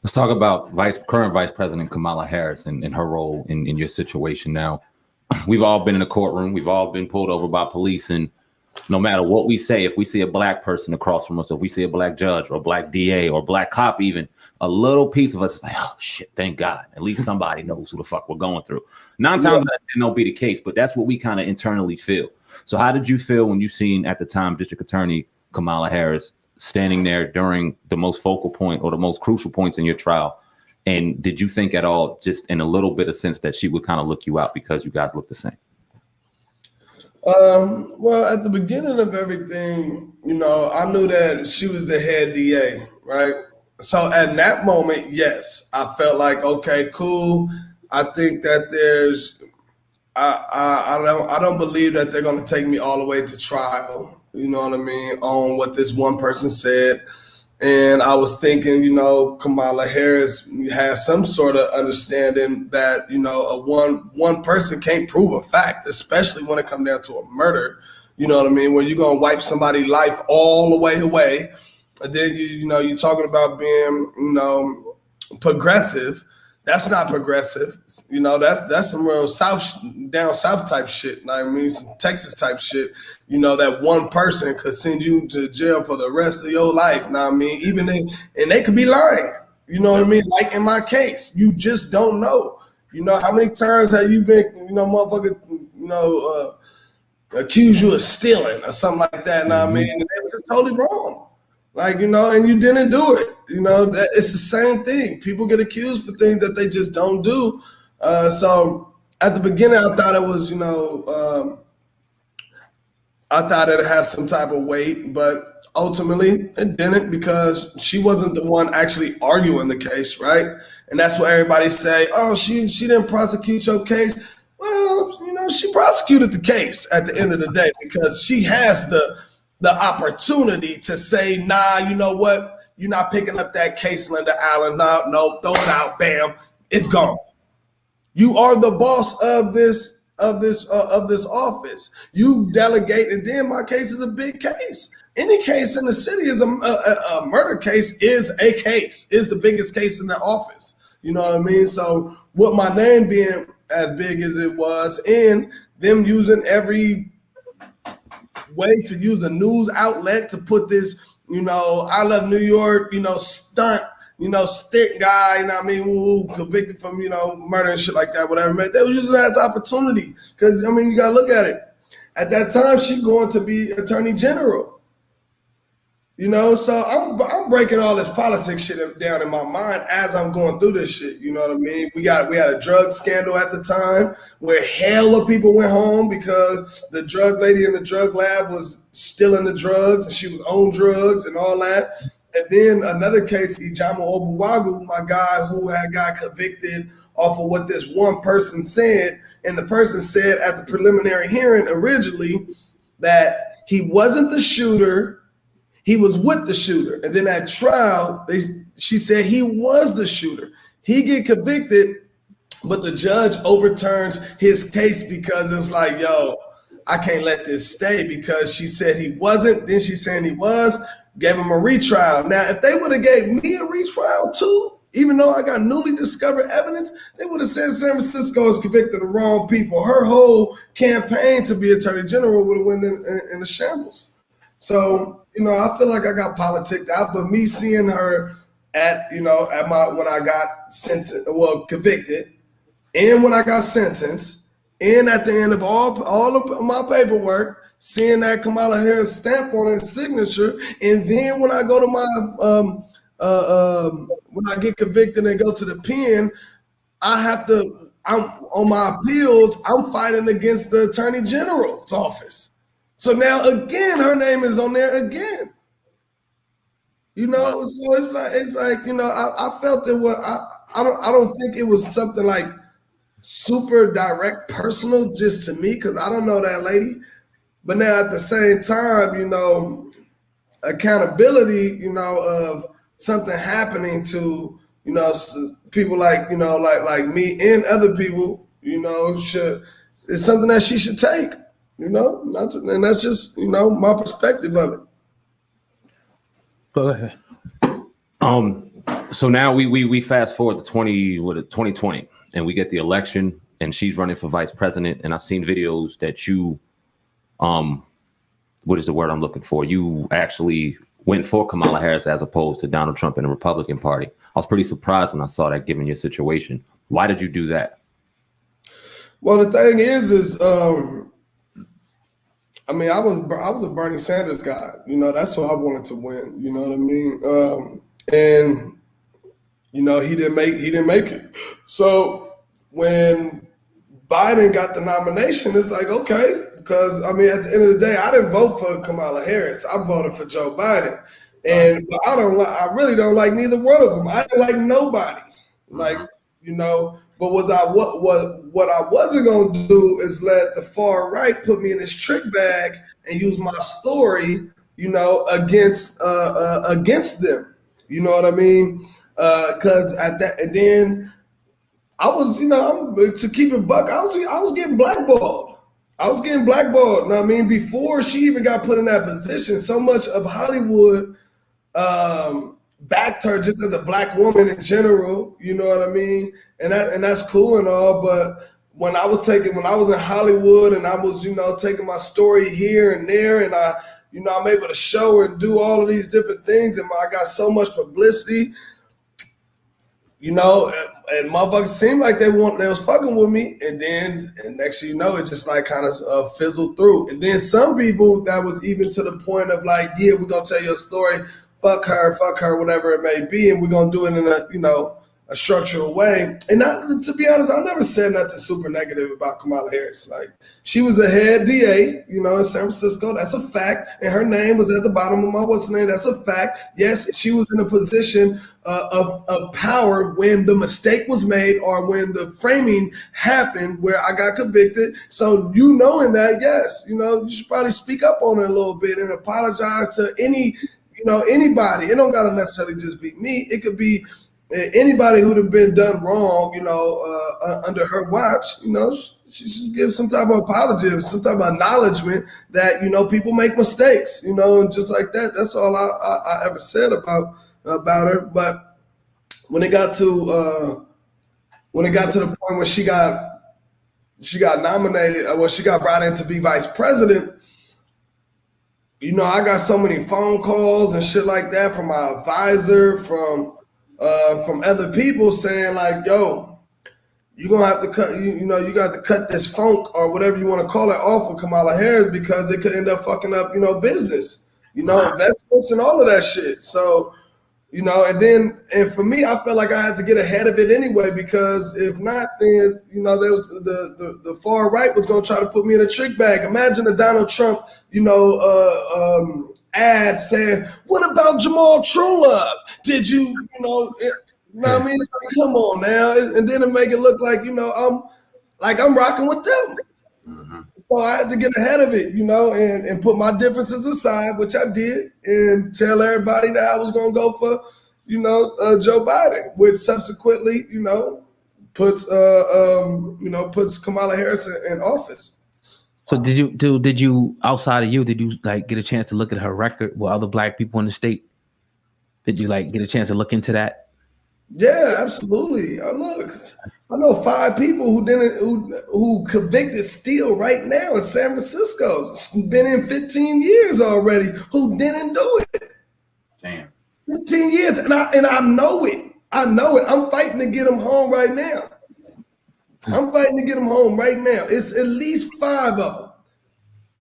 Let's talk about current Vice President Kamala Harris and her role in your situation now. We've all been in a courtroom. We've all been pulled over by police. And no matter what we say, if we see a black person across from us, if we see a black judge or a black DA or a black cop, even a little piece of us is like, oh, shit, thank God. At least somebody knows who the fuck we're going through. 9 times out of 10, don't be the case, but that's what we kind of internally feel. So how did you feel when you seen at the time District Attorney Kamala Harris standing there during the most focal point or the most crucial points in your trial? And did you think at all, just in a little bit of sense, that she would kind of look you out because you guys look the same? Well, at the beginning of everything, I knew that she was the head DA, right? So at that moment, yes, I felt like, okay, cool. I think that I don't believe that they're going to take me all the way to trial. You know what I mean? On what this one person said. And I was thinking, Kamala Harris has some sort of understanding that, one person can't prove a fact, especially when it comes down to a murder. You know what I mean? When you're going to wipe somebody's life all the way away. And then, you're talking about being, progressive. That's not progressive. That's some real down south type shit. I mean, some Texas type shit. That one person could send you to jail for the rest of your life. Now, I mean, and they could be lying. You know what I mean? Like in my case, you just don't know. How many times have you been, motherfucker, accuse you of stealing or something like that? Now, I mean, and they were just totally wrong. And you didn't do it. That it's the same thing. People get accused for things that they just don't do. So at the beginning, I thought it was, I thought it'd have some type of weight, but ultimately it didn't, because she wasn't the one actually arguing the case, right? And that's what everybody say, oh, she didn't prosecute your case. Well, she prosecuted the case at the end of the day, because she has the opportunity to say, nah, you know what? You're not picking up that case, Linda Allen. No, throw it out. Bam, it's gone. You are the boss of this office. You delegate, and then my case is a big case. Any case in the city is a murder case is the biggest case in the office. You know what I mean? So with my name being as big as it was, and them using every way to use a news outlet to put this, I love New York, stunt, stick guy, who convicted from, murder and shit like that, whatever, man. They were using that as opportunity. Because, you got to look at it. At that time, she going to be Attorney General. So I'm breaking all this politics shit down in my mind as I'm going through this shit. You know what I mean? We had a drug scandal at the time where hella people went home because the drug lady in the drug lab was stealing the drugs and she was on drugs and all that. And then another case, Jamal, my guy who had got convicted off of what this one person said. And the person said at the preliminary hearing originally that he wasn't the shooter. He was with the shooter. And then at trial, she said he was the shooter. He get convicted, but the judge overturns his case because it's like, yo, I can't let this stay, because she said he wasn't. Then she's saying he was, gave him a retrial. Now, if they would have gave me a retrial too, even though I got newly discovered evidence, they would have said San Francisco is convicted the wrong people. Her whole campaign to be Attorney General would have went in the shambles. So, I feel like I got politicked out, but me seeing her when I got convicted, and when I got sentenced, and at the end of all of my paperwork, seeing that Kamala Harris stamp on his signature, and then when I go to my when I get convicted and go to the pen, I'm on my appeals, I'm fighting against the Attorney General's office. So now again, her name is on there again. So it's like I felt it was. I don't think it was something like super direct, personal, just to me, because I don't know that lady. But now at the same time, accountability, of something happening to people like like me and other people, it's something that she should take. And that's just, my perspective of it. Go ahead. So now we fast forward to 2020, and we get the election, and she's running for vice president. And I've seen videos that you, what is the word I'm looking for? You actually went for Kamala Harris as opposed to Donald Trump in the Republican Party. I was pretty surprised when I saw that, given your situation. Why did you do that? Well, the thing is, I mean, I was a Bernie Sanders guy. You know, that's who I wanted to win. You know what I mean? And you know, he didn't make it. So when Biden got the nomination, it's like, okay, because I mean, at the end of the day, I didn't vote for Kamala Harris. I voted for Joe Biden, and I really don't like neither one of them. I didn't like nobody. Like, you know, but what I wasn't gonna do is let the far right put me in this trick bag and use my story, you know, against them. You know what I mean? Because at that, and then I was, you know, to keep it buck, I was getting blackballed. I was getting blackballed. You know what I mean? Before she even got put in that position, so much of Hollywood backed her just as a black woman in general. You know what I mean? And that's cool and all, but when I was in Hollywood and I was, you know, taking my story here and there, and I'm able to show and do all of these different things, and I got so much publicity. You know, and motherfuckers seemed like they was fucking with me, and next thing you know, it just like kind of fizzled through. And then some people that was even to the point of like, yeah, we're gonna tell you a story, fuck her, whatever it may be, and we're gonna do it in a, you know, a structural way. And to be honest, I never said nothing super negative about Kamala Harris. Like, she was the head DA, you know, in San Francisco. That's a fact. And her name was at the bottom of my what's name. That's a fact. Yes, she was in a position of power when the mistake was made or when the framing happened where I got convicted. So you knowing that, yes, you know, you should probably speak up on it a little bit and apologize to anybody. It don't gotta necessarily just be me. It could be anybody who'd have been done wrong, you know, under her watch. You know, she should give some type of apology, some type of acknowledgement that, you know, people make mistakes, you know, and just like that. That's all I ever said about her. But when it got to the point where she got nominated, she got brought in to be vice president. You know, I got so many phone calls and shit like that from my advisor, from other people saying like, yo, you're gonna have to cut, you got to cut this funk or whatever you want to call it off of Kamala Harris because it could end up fucking up, you know, business, you know, investments and all of that shit. So, you know, and for me, I felt like I had to get ahead of it anyway, because if not, then, you know, there was the far right was gonna try to put me in a trick bag. Imagine a Donald Trump, you know, ad saying, "What about Jamal Trulove? Did you know what I mean? Come on now," and then it make it look like, you know, I'm rocking with them. So I had to get ahead of it, you know, and put my differences aside, which I did, and tell everybody that I was gonna go for, you know, Joe Biden, which subsequently, you know, puts Kamala Harris in office. So did you outside of you, did you like get a chance to look at her record with other black people in the state? Did you like get a chance to look into that? Yeah, absolutely. I know 5 people who convicted still right now in San Francisco. Been in 15 years already who didn't do it. Damn. 15 years, and I know it. I'm fighting to get them home right now. It's at least 5 of them.